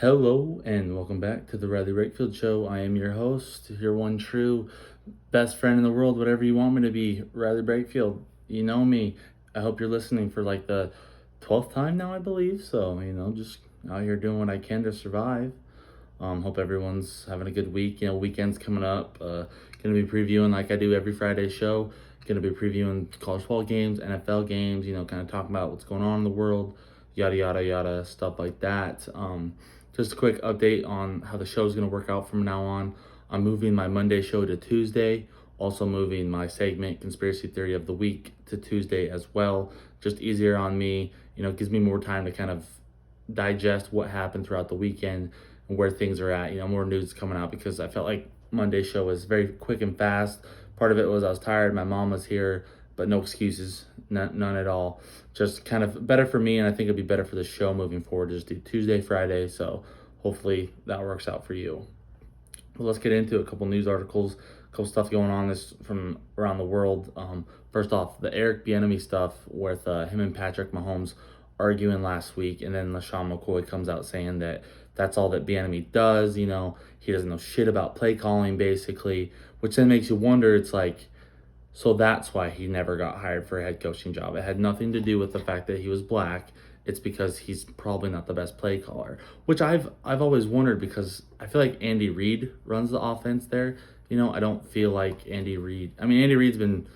Hello and welcome back to the Brakefield Show. I am your host, your one true best friend in the world, whatever you want me to be, Brakefield. You know me. I hope you're listening for like the 12th time now, I believe. So, just out here doing what I can to survive. Hope everyone's having a good week. Weekend's coming up. Gonna be previewing like I do every Friday show. Gonna be previewing college football games, NFL games, kind of talking about what's going on in the world, yada yada yada, stuff like that. Just a quick update on how the show is going to work out from now on. I'm moving my Monday show to Tuesday, also moving my segment Conspiracy Theory of the Week to Tuesday as well. Just easier on me, it gives me more time to kind of digest what happened throughout the weekend and where things are at. More news coming out because I felt like Monday's show was very quick and fast. Part of it was I was tired, my mom was here, but no excuses, none at all. Just kind of better for me, and I think it'd be better for the show moving forward to just do Tuesday, Friday. So hopefully that works out for you. But let's get into a couple news articles, a couple stuff going on this from around the world. First off, the Eric Bieniemy stuff with him and Patrick Mahomes arguing last week, and then LaShawn McCoy comes out saying that that's all that Bieniemy does. He doesn't know shit about play calling, basically, which then makes you wonder. It's like, so that's why he never got hired for a head coaching job. It had nothing to do with the fact that he was black. It's because he's probably not the best play caller, which I've always wondered because I feel like Andy Reid runs the offense there. I don't feel like Andy Reid. I mean, Andy Reid's been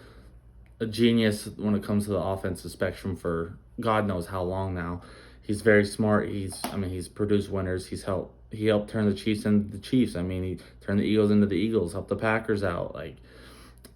a genius when it comes to the offensive spectrum for God knows how long now. He's very smart. He's produced winners. He helped turn the Chiefs into the Chiefs. He turned the Eagles into the Eagles, helped the Packers out. Like,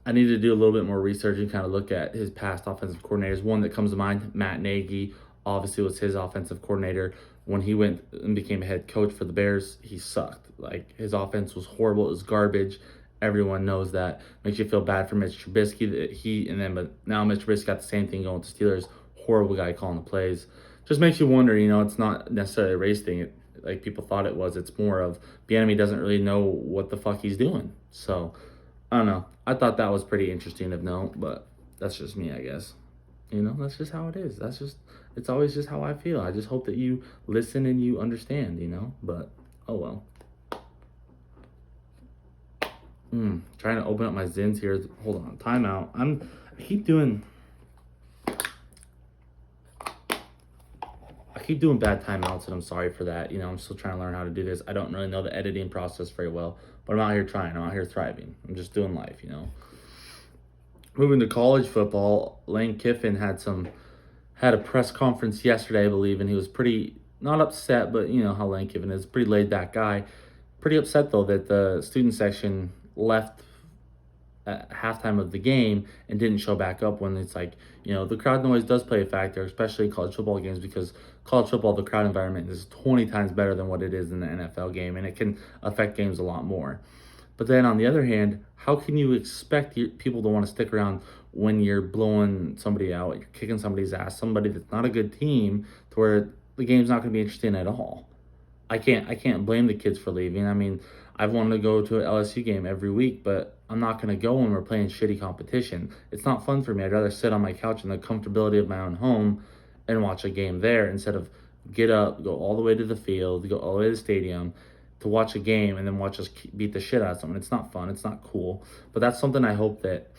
I need to do a little bit more research and kind of look at his past offensive coordinators. One that comes to mind, Matt Nagy, obviously was his offensive coordinator. When he went and became a head coach for the Bears, he sucked. Like, his offense was horrible. It was garbage. Everyone knows that. Makes you feel bad for Mitch Trubisky but now Mitch Trubisky got the same thing going with the Steelers. Horrible guy calling the plays. Just makes you wonder, it's not necessarily a race thing like people thought it was. It's more of Bieniemy doesn't really know what the fuck he's doing. So, I don't know. I thought that was pretty interesting of note, but that's just me, I guess. That's just how it is. It's always just how I feel. I just hope that you listen and you understand, but oh well. Trying to open up my Zins here. Hold on, timeout. I keep doing bad timeouts, and I'm sorry for that. I'm still trying to learn how to do this. I don't really know the editing process very well, but I'm out here trying. I'm out here thriving. I'm just doing life, Moving to college football, Lane Kiffin had a press conference yesterday, I believe, and he was pretty not upset, but you know how Lane Kiffin is, pretty laid back guy. Pretty upset though that the student section left at halftime of the game and didn't show back up when it's like, the crowd noise does play a factor, especially in college football games, because college football, the crowd environment is 20 times better than what it is in the NFL game, and it can affect games a lot more. But then on the other hand, how can you expect people to want to stick around when you're blowing somebody out, you're kicking somebody's ass, somebody that's not a good team, to where the game's not going to be interesting at all? I can't blame the kids for leaving. I've wanted to go to an LSU game every week, but I'm not going to go when we're playing shitty competition. It's not fun for me. I'd rather sit on my couch in the comfortability of my own home and watch a game there instead of get up, go all the way to the field, go all the way to the stadium to watch a game and then watch us beat the shit out of someone. It's not fun. It's not cool. But that's something I hope that,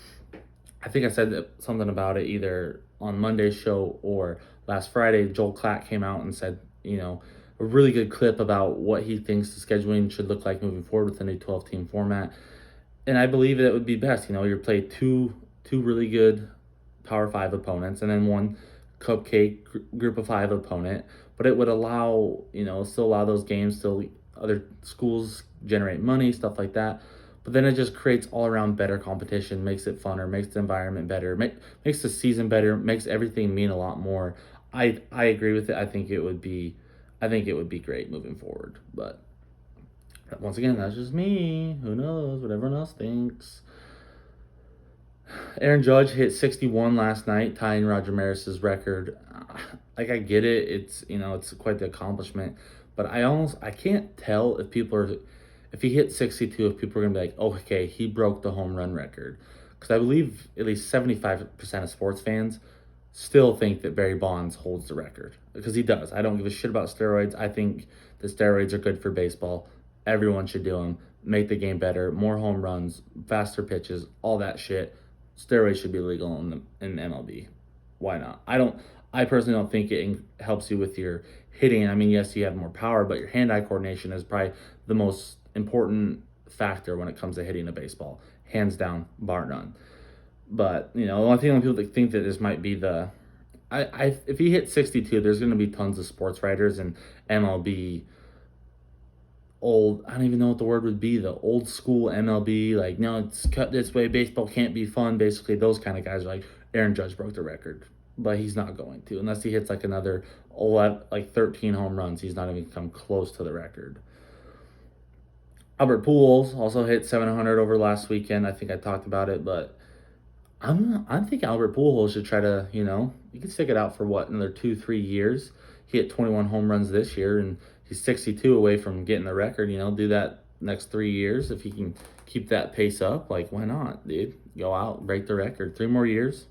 I think I said something about it either on Monday's show or last Friday. Joel Klatt came out and said, a really good clip about what he thinks the scheduling should look like moving forward with the new 12-team format. And I believe that it would be best. You play two really good Power 5 opponents and then one cupcake group of 5 opponent. But it would allow, still allow those games, still other schools generate money, stuff like that. But then it just creates all around better competition, makes it funner, makes the environment better, makes the season better, makes everything mean a lot more. I agree with it. I think it would be great moving forward. But once again, that's just me. Who knows what everyone else thinks. Aaron Judge hit 61 last night, tying Roger Maris's record. I get it. It's quite the accomplishment. But I can't tell if he hit 62, if people are going to be like, oh, okay, he broke the home run record. Because I believe at least 75% of sports fans still think that Barry Bonds holds the record. Because he does. I don't give a shit about steroids. I think The steroids are good for baseball. Everyone should do them. Make the game better, more home runs, faster pitches, all that shit. Steroids should be legal in MLB. Why not? I personally don't think it helps you with your hitting. I mean, yes, you have more power, but your hand-eye coordination is probably the most important factor when it comes to hitting a baseball, hands down, bar none. But the only thing people that think that this might be if he hits 62, there's going to be tons of sports writers and MLB old. I don't even know what the word would be. The old school MLB, like, no, it's cut this way. Baseball can't be fun. Basically, those kind of guys are like, Aaron Judge broke the record, but he's not going to unless he hits like another 11, like 13 home runs. He's not even come close to the record. Albert Pujols also hit 700 over last weekend. I think I talked about it, but I think Albert Pujols should try to, you can stick it out for what, another 2-3 years. He hit 21 home runs this year, and he's 62 away from getting the record. Do that next 3 years if he can keep that pace up. Like, why not, dude? Go out, break the record. 3 more years.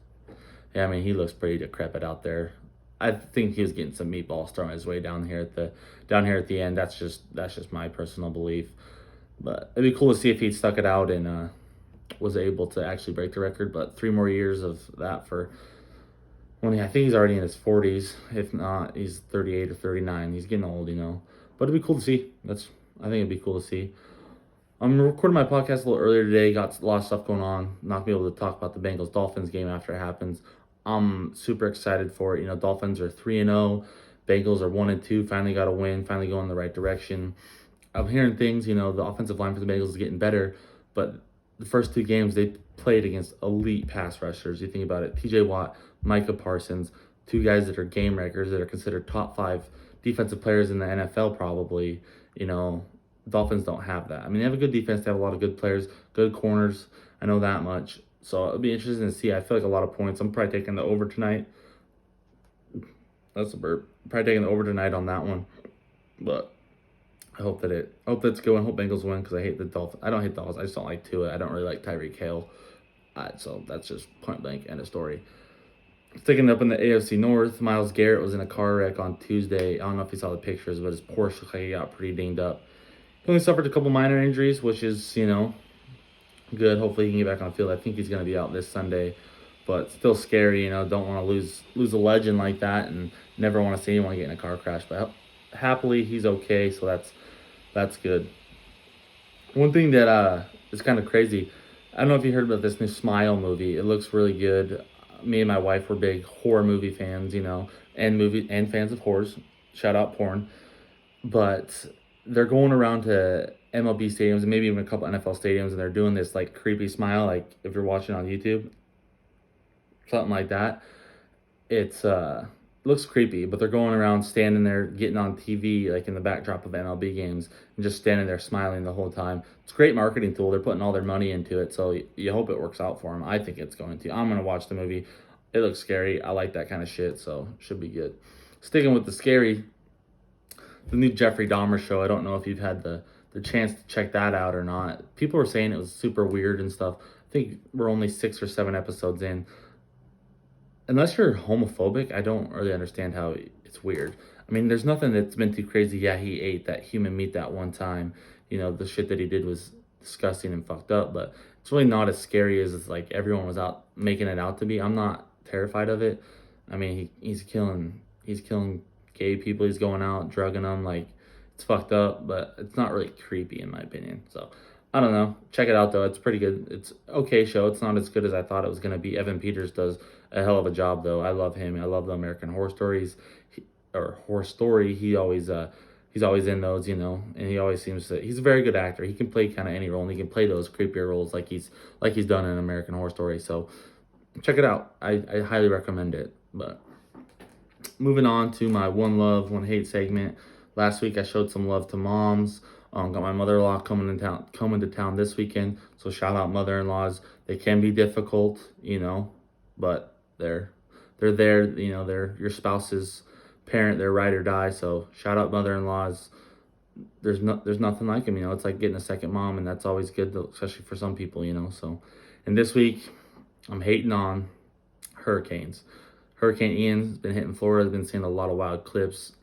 Yeah, I mean, he looks pretty decrepit out there. I think he was getting some meatballs thrown his way down here at the end. That's just my personal belief. But it'd be cool to see if he'd stuck it out and was able to actually break the record. But 3 more years of that for when I think he's already in his 40s. If not, he's 38 or 39. He's getting old, But it'd be cool to see. I think it'd be cool to see. I'm recording my podcast a little earlier today. Got a lot of stuff going on. Not be able to talk about the Bengals-Dolphins game after it happens. I'm super excited for it. Dolphins are 3-0. Bengals are 1-2. Finally got a win. Finally going in the right direction. I'm hearing things. The offensive line for the Bengals is getting better, but the first 2 games they played against elite pass rushers. You think about it: T.J. Watt, Micah Parsons, 2 guys that are game wreckers, that are considered top 5 defensive players in the NFL. Probably, Dolphins don't have that. I mean, they have a good defense. They have a lot of good players, good corners. I know that much. So it'll be interesting to see. I feel like a lot of points. I'm probably taking the over tonight. That's a burp. Probably taking the over tonight on that one. But I hope that's good. I hope Bengals win because I hate the Dolphins. I don't hate Dolphins. I just don't like Tua. I don't really like Tyreek Hill. So that's just point blank, end of story. Sticking up in the AFC North, Myles Garrett was in a car wreck on Tuesday. I don't know if you saw the pictures, but his Porsche looked like he got pretty dinged up. He only suffered a couple minor injuries, which is, good. Hopefully he can get back on the field. I think he's going to be out this Sunday, but still scary. Don't want to lose a legend like that, and never want to see anyone get in a car crash. But happily he's okay, so that's good. One thing that is kind of crazy. I don't know if you heard about this new Smile movie. It looks really good. Me and my wife were big horror movie fans, and fans of horrors. Shout out porn. But they're going around to MLB stadiums and maybe even a couple NFL stadiums, and they're doing this like creepy smile, like if you're watching on YouTube, something like that. It's looks creepy, but they're going around standing there, getting on TV, like in the backdrop of MLB games, and just standing there smiling the whole time. It's a great marketing tool. They're putting all their money into it, so you hope it works out for them. I think it's going to. I'm going to watch the movie. It looks scary. I like that kind of shit, so should be good. Sticking with the scary, the new Jeffrey Dahmer show. I don't know if you've had the chance to check that out or not. People were saying it was super weird and stuff. I think we're only 6 or 7 episodes in. Unless you're homophobic, I don't really understand how it's weird. I mean, there's nothing that's been too crazy. Yeah, he ate that human meat that one time. The shit that he did was disgusting and fucked up, but it's really not as scary as it's like everyone was out making it out to be. I'm not terrified of it. I mean, he's killing gay people. He's going out, drugging them. Like, it's fucked up, but it's not really creepy in my opinion. So, I don't know. Check it out, though. It's pretty good. It's okay show. It's not as good as I thought it was going to be. Evan Peters does a hell of a job, though. I love him. I love the American Horror Stories. Horror Story. He's always in those, and he always seems to. He's a very good actor. He can play kind of any role, and he can play those creepier roles like he's done in American Horror Story. So, check it out. I highly recommend it. But moving on to my one love, one hate segment. Last week I showed some love to moms. Got my mother-in-law coming to town this weekend. So shout out mother-in-laws. They can be difficult, but they're there. They're your spouse's parent. They're ride or die. So shout out mother-in-laws. There's nothing like them. It's like getting a second mom, and that's always good, especially for some people. So, and this week I'm hating on hurricanes. Hurricane Ian's been hitting Florida. I've been seeing a lot of wild clips.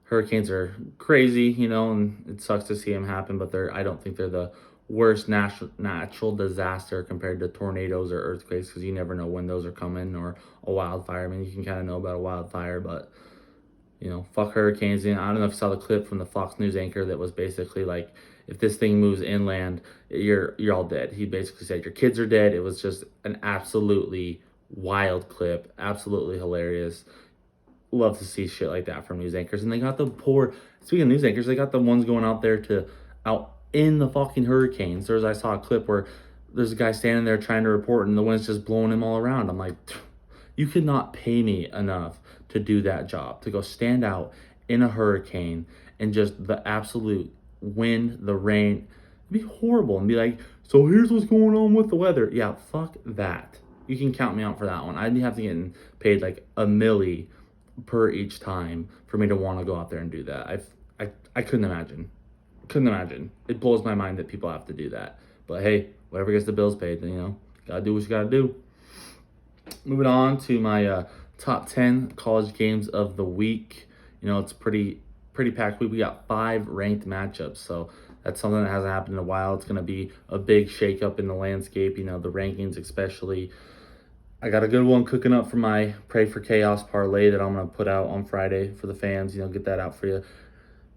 Hurricanes are crazy, and it sucks to see them happen, but I don't think they're the worst natural disaster compared to tornadoes or earthquakes, because you never know when those are coming, or a wildfire. I mean, you can kind of know about a wildfire, but fuck hurricanes. And I don't know if you saw the clip from the Fox News anchor that was basically like, if this thing moves inland, you're all dead. He basically said your kids are dead. It was just an absolutely wild clip, absolutely hilarious. Love to see shit like that from news anchors. And they got speaking of news anchors, they got the ones going out there out in the fucking hurricanes. I saw a clip where there's a guy standing there trying to report and the wind's just blowing him all around. I'm like, you could not pay me enough to do that job, to go stand out in a hurricane and just the absolute wind, the rain. It'd be horrible, and be like, so here's what's going on with the weather. Yeah, fuck that. You can count me out for that one. I'd have to get paid like a milli per each time for me to want to go out there and do that. I couldn't imagine. Couldn't imagine. It blows my mind that people have to do that. But hey, whatever gets the bills paid, then gotta do what you gotta do. Moving on to my top 10 college games of the week. It's pretty packed week. We got 5 ranked matchups, so that's something that hasn't happened in a while. It's going to be a big shakeup in the landscape, the rankings especially. I got a good one cooking up for my Pray for Chaos parlay that I'm going to put out on Friday for the fans, get that out for you.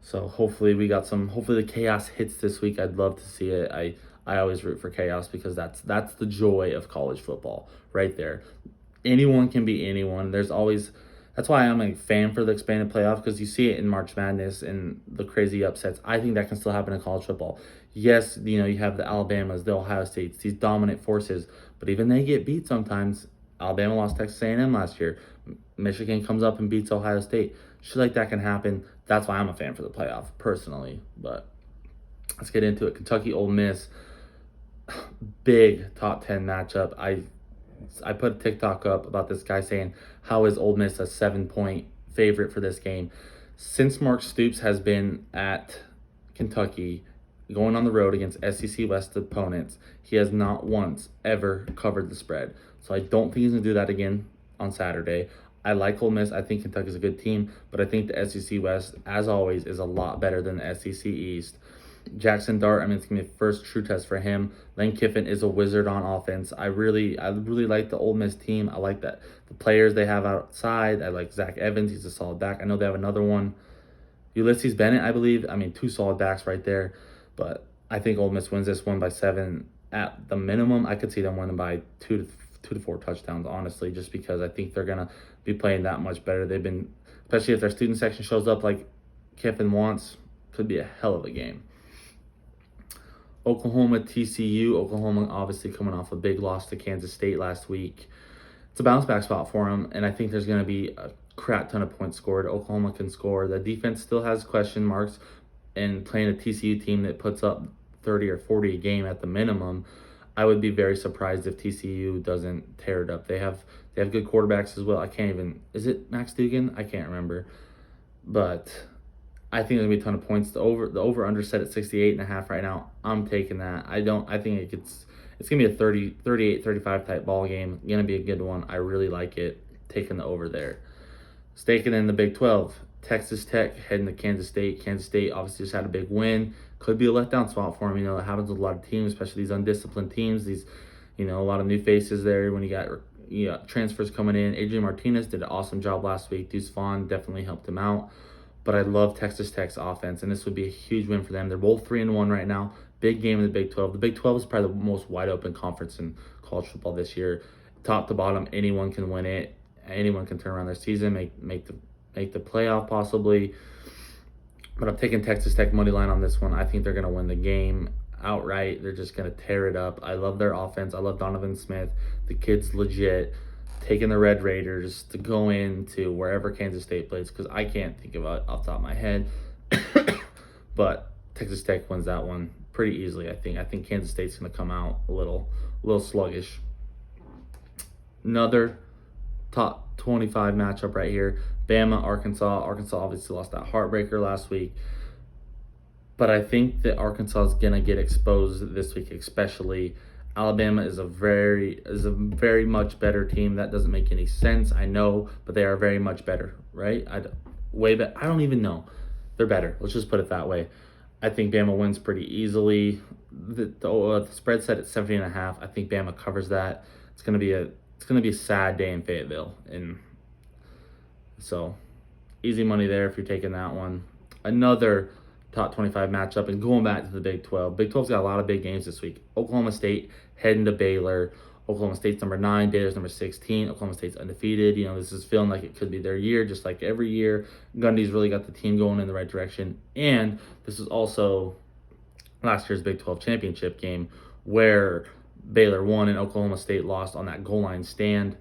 So hopefully hopefully the chaos hits this week. I'd love to see it. I always root for chaos because that's the joy of college football right there. Anyone can be anyone. That's why I'm a fan for the expanded playoff, because you see it in March Madness and the crazy upsets. I think that can still happen in college football. Yes, you have the Alabamas, the Ohio States, these dominant forces, but even they get beat sometimes. Alabama lost Texas A&M last year. Michigan comes up and beats Ohio State. Shit like that can happen. That's why I'm a fan for the playoff, personally. But let's get into it. Kentucky, Ole Miss, big top 10 matchup. I put a TikTok up about this guy saying, how is Ole Miss a 7-point favorite for this game? Since Mark Stoops has been at Kentucky, going on the road against SEC West opponents, he has not once ever covered the spread. So I don't think he's going to do that again on Saturday. I like Ole Miss. I think Kentucky's a good team, but I think the SEC West, as always, is a lot better than the SEC East. Jackson Dart, it's going to be the first true test for him. Lane Kiffin is a wizard on offense. I really like the Ole Miss team. I like the players they have outside. I like Zach Evans. He's a solid back. I know they have another one, Ulysses Bennett, I believe. 2 solid backs right there. But I think Ole Miss wins this one by 7 at the minimum. I could see them winning by 2 to 4 touchdowns, honestly, just because I think they're going to be playing that much better. They've been, especially if their student section shows up like Kiffin wants, could be a hell of a game. Oklahoma, TCU. Oklahoma obviously coming off a big loss to Kansas State last week. It's a bounce back spot for them, and I think there's going to be a crap ton of points scored. Oklahoma can score. The defense still has question marks, and playing a TCU team that puts up 30 or 40 a game at the minimum, I would be very surprised if TCU doesn't tear it up. They have good quarterbacks as well. Is it Max Duggan? I can't remember. But I think there's going to be a ton of points. The over-under set at 68.5 right now. I'm taking that. I think it's going to be a 38-35 type ball game. Going to be a good one. I really like it. Taking the over there. Staking in the Big 12. Texas Tech heading to Kansas State. Kansas State obviously just had a big win. Could be a letdown spot for them. It happens with a lot of teams, especially these undisciplined teams. These, a lot of new faces there when you got transfers coming in. Adrian Martinez did an awesome job last week. Deuce Vaughn definitely helped him out. But I love Texas Tech's offense, and this would be a huge win for them. They're both 3-1 right now. Big game in the Big 12. The Big 12 is probably the most wide-open conference in college football this year. Top to bottom, anyone can win it. Anyone can turn around their season, make the playoff possibly. But I'm taking Texas Tech money line on this one. I think they're going to win the game outright. They're just going to tear it up. I love their offense. I love Donovan Smith. The kid's legit. Taking the Red Raiders to go into wherever Kansas State plays, because I can't think of it off the top of my head. But Texas Tech wins that one pretty easily, I think. I think Kansas State's going to come out a little sluggish. Another top 25 matchup right here. Bama, Arkansas. Arkansas obviously lost that heartbreaker last week. But I think that Arkansas is going to get exposed this week, especially. Alabama is a very much better team. That doesn't make any sense, I know, but they are very much better, right? way better. I don't even know. They're better. Let's just put it that way. I think Bama wins pretty easily. The spread set at 17.5. I think Bama covers that. It's gonna be a sad day in Fayetteville, and so easy money there if you're taking that one. Another top 25 matchup, and going back to the Big 12. Big 12's got a lot of big games this week. Oklahoma State heading to Baylor. Oklahoma State's number 9, Baylor's number 16. Oklahoma State's undefeated. This is feeling like it could be their year, just like every year. Gundy's really got the team going in the right direction. And this is also last year's Big 12 championship game where Baylor won and Oklahoma State lost on that goal line stand.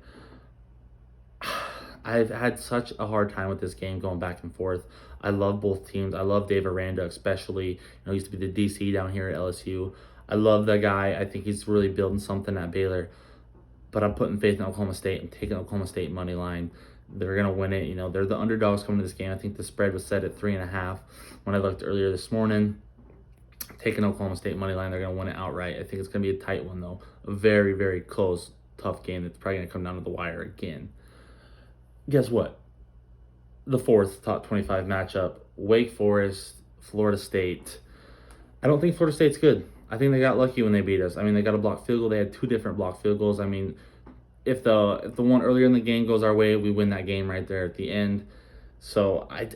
I've had such a hard time with this game going back and forth. I love both teams. I love Dave Aranda, especially. He used to be the DC down here at LSU. I love that guy. I think he's really building something at Baylor. But I'm putting faith in Oklahoma State. I'm taking Oklahoma State money line. They're going to win it. They're the underdogs coming to this game. I think the spread was set at 3.5 when I looked earlier this morning. Taking Oklahoma State money line. They're going to win it outright. I think it's going to be a tight one, though. A very, very close, tough game that's probably going to come down to the wire again. Guess what? The fourth top 25 matchup, Wake Forest, Florida State. I don't think Florida State's good. I think they got lucky when they beat us. They got a blocked field goal. They had 2 different blocked field goals. If the one earlier in the game goes our way, we win that game right there at the end. So I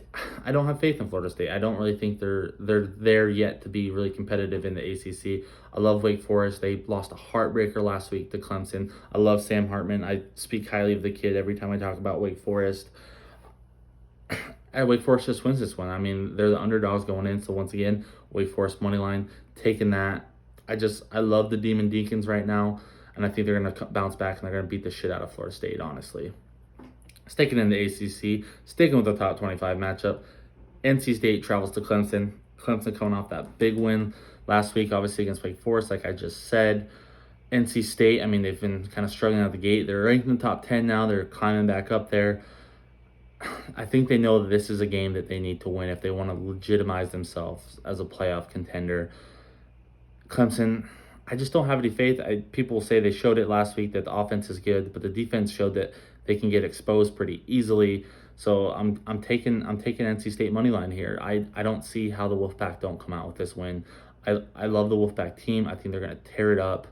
don't have faith in Florida State. I don't really think they're there yet to be really competitive in the ACC. I love Wake Forest. They lost a heartbreaker last week to Clemson. I love Sam Hartman. I speak highly of the kid every time I talk about Wake Forest. And Wake Forest just wins this one. They're the underdogs going in. So once again, Wake Forest money line, taking that. I love the Demon Deacons right now, and I think they're going to bounce back and they're going to beat the shit out of Florida State, honestly. Sticking in the ACC, sticking with the top 25 matchup, NC State travels to Clemson. Clemson coming off that big win last week, obviously against Wake Forest, like I just said. NC State, they've been kind of struggling out the gate. They're ranked in the top 10 now. They're climbing back up there. I think they know that this is a game that they need to win if they want to legitimize themselves as a playoff contender. Clemson, I just don't have any faith. People say they showed it last week that the offense is good, but the defense showed that they can get exposed pretty easily. So I'm taking NC State money line here. I don't see how the Wolfpack don't come out with this win. I love the Wolfpack team. I think they're going to tear it up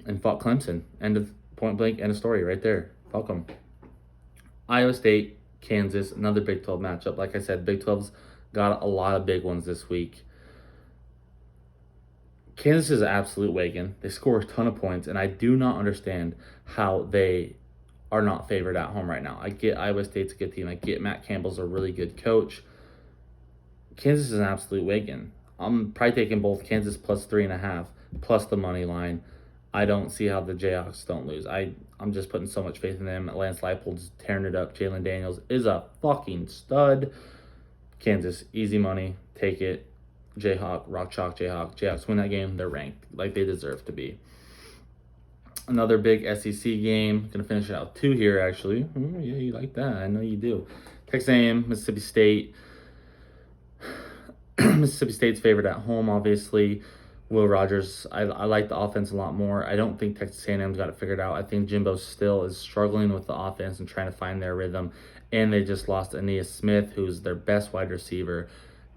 and fuck Clemson. End of point blank, end of story right there. Fuck them. Iowa State, Kansas, another Big 12 matchup. Like I said, Big 12's got a lot of big ones this week. Kansas is an absolute wagon. They score a ton of points, and I do not understand how they are not favored at home right now. I get Iowa State's a good team. I get Matt Campbell's a really good coach. Kansas is an absolute wagon. I'm probably taking both Kansas plus 3.5, plus the money line. I don't see how the Jayhawks don't lose. I'm just putting so much faith in them. Lance Leipold's tearing it up. Jalen Daniels is a fucking stud. Kansas, easy money. Take it. Jayhawk, rock chalk, Jayhawk. Jayhawks win that game. They're ranked like they deserve to be. Another big SEC game. Going to finish it out 2 here, actually. Yeah, you like that. I know you do. Texas A&M, Mississippi State. Mississippi State's favored at home, obviously. Will Rogers, I like the offense a lot more. I don't think Texas A&M's got it figured out. I think Jimbo still is struggling with the offense and trying to find their rhythm. And they just lost Aeneas Smith, who's their best wide receiver.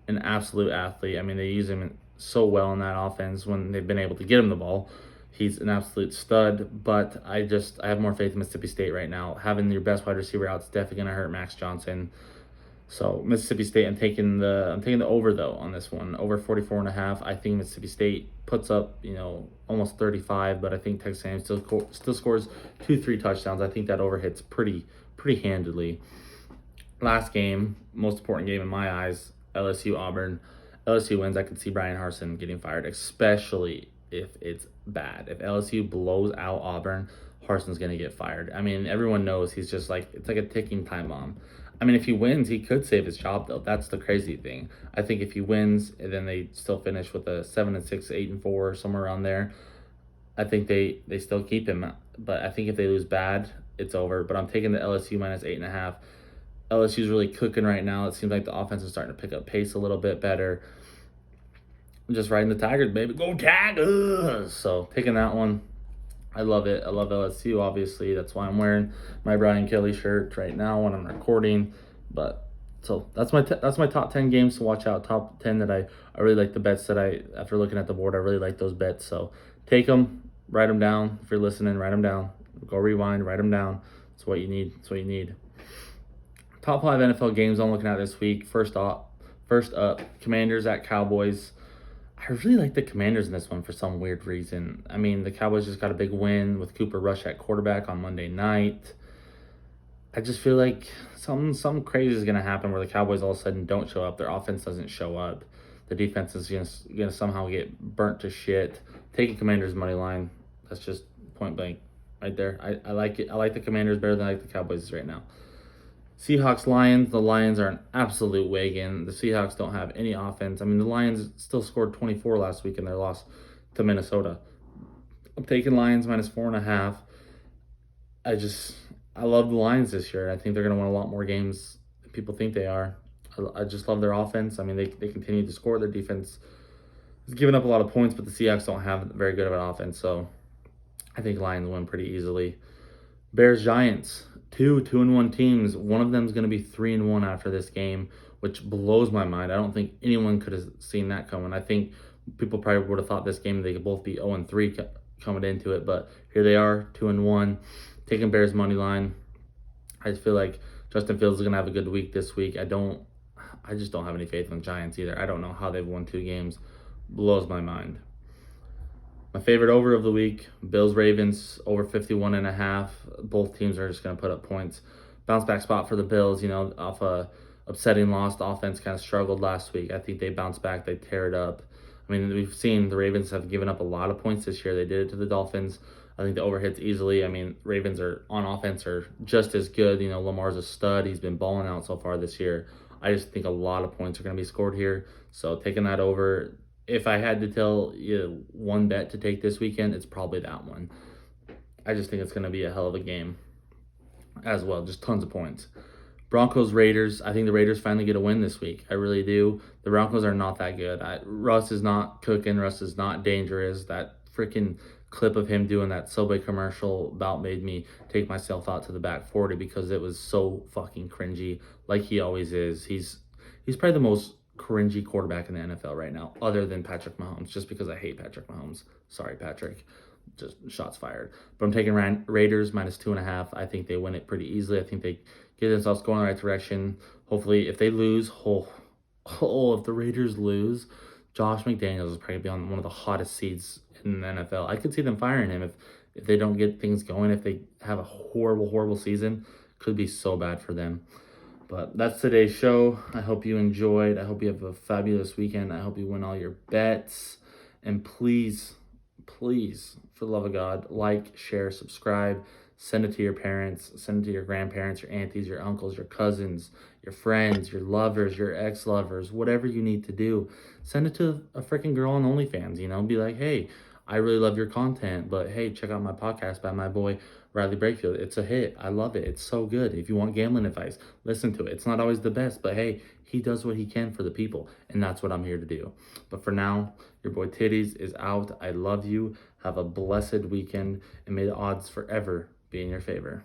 An absolute athlete. They use him so well in that offense when they've been able to get him the ball. He's an absolute stud, but I have more faith in Mississippi State right now. Having your best wide receiver out is definitely going to hurt Max Johnson. So Mississippi State, I'm taking the over though on this one, over 44.5. I think Mississippi State puts up almost 35, but I think Texas A&M still scores 2-3 touchdowns. I think that over hits pretty handedly. Last game, most important game in my eyes. LSU Auburn. LSU wins. I could see Brian Harsin getting fired, especially if it's bad. If LSU blows out Auburn, Harsin's going to get fired. Everyone knows he's just it's like a ticking time bomb. If he wins, he could save his job, though. That's the crazy thing. I think if he wins, and then they still finish with a 7-6, 8-4, somewhere around there, I think they still keep him. But I think if they lose bad, it's over. But I'm taking the LSU minus 8.5. LSU's really cooking right now. It seems like the offense is starting to pick up pace a little bit better. I'm just riding the Tigers, baby. Go Tigers! So, taking that one. I love it. I love LSU, obviously. That's why I'm wearing my Brian Kelly shirt right now when I'm recording. But So that's my top 10 games to watch out. Top 10 that I really like the bets that after looking at the board, I really like those bets. So take them, write them down. If you're listening, write them down. Go rewind, write them down. That's what you need. That's what you need. Top 5 NFL games I'm looking at this week. First up, Commanders at Cowboys. I really like the Commanders in this one for some weird reason. I mean, the Cowboys just got a big win with Cooper Rush at quarterback on Monday night. I just feel like something crazy is gonna happen where the Cowboys all of a sudden don't show up. Their offense doesn't show up. The defense is gonna somehow get burnt to shit. Taking Commanders money line. That's just point blank right there. I like it. I like the Commanders better than I like the Cowboys right now. Seahawks Lions. The Lions are an absolute wagon. The Seahawks don't have any offense. I mean, the Lions still scored 24 last week in their loss to Minnesota. I'm taking Lions minus 4.5. I just I love the Lions this year. I think they're going to win a lot more games than people think they are. I just love their offense. I mean, they continue to score. Their defense is giving up a lot of points, but the Seahawks don't have very good of an offense. So I think Lions win pretty easily. Bears Giants, two-1 teams. One of them is going to be 3-1 after this game, which blows my mind. I don't think anyone could have seen that coming. I think people probably would have thought this game they could both be 0-3 coming into it, but here they are, 2-1. Taking Bears money line. I feel like Justin Fields is gonna have a good week this week. I just don't have any faith in the Giants either. I don't know how they've won 2 games. Blows my mind. My favorite over of the week, Bills Ravens over 51.5. Both teams are just gonna put up points. Bounce back spot for the Bills, off a upsetting loss. The offense kind of struggled last week. I think they bounce back, they tear it up. I mean, we've seen the Ravens have given up a lot of points this year. They did it to the Dolphins. I think the over hits easily. I mean, Ravens are on offense are just as good. Lamar's a stud. He's been balling out so far this year. I just think a lot of points are going to be scored here. So taking that over, if I had to tell you one bet to take this weekend, it's probably that one. I just think it's going to be a hell of a game as well. Just tons of points. Broncos Raiders. I think the Raiders finally get a win this week. I really do. The Broncos are not that good. Russ is not cooking. Russ is not dangerous. That freaking clip of him doing that Subway commercial about made me take myself out to the back 40 because it was so fucking cringy, like he always is. He's probably the most cringy quarterback in the NFL right now, other than Patrick Mahomes, just because I hate Patrick Mahomes. Sorry, Patrick. Just shots fired. But I'm taking Raiders minus 2.5. I think they win it pretty easily. I think they get themselves going in the right direction. Hopefully, if they lose, if the Raiders lose, Josh McDaniels is probably be on one of the hottest seats in the NFL. I could see them firing him if they don't get things going. If they have a horrible season, could be so bad for them. But that's today's show. I hope you enjoyed. I hope you have a fabulous weekend. I hope you win all your bets. And please, for the love of God, like, share, subscribe. Send it to your parents. Send it to your grandparents, your aunties, your uncles, your cousins, your friends, your lovers, your ex-lovers, whatever you need to do. Send it to a freaking girl on OnlyFans, Be like, hey, I really love your content, but hey, check out my podcast by my boy, Riley Brakefield. It's a hit. I love it. It's so good. If you want gambling advice, listen to it. It's not always the best, but hey, he does what he can for the people, and that's what I'm here to do. But for now, your boy Titties is out. I love you. Have a blessed weekend, and may the odds forever be in your favor.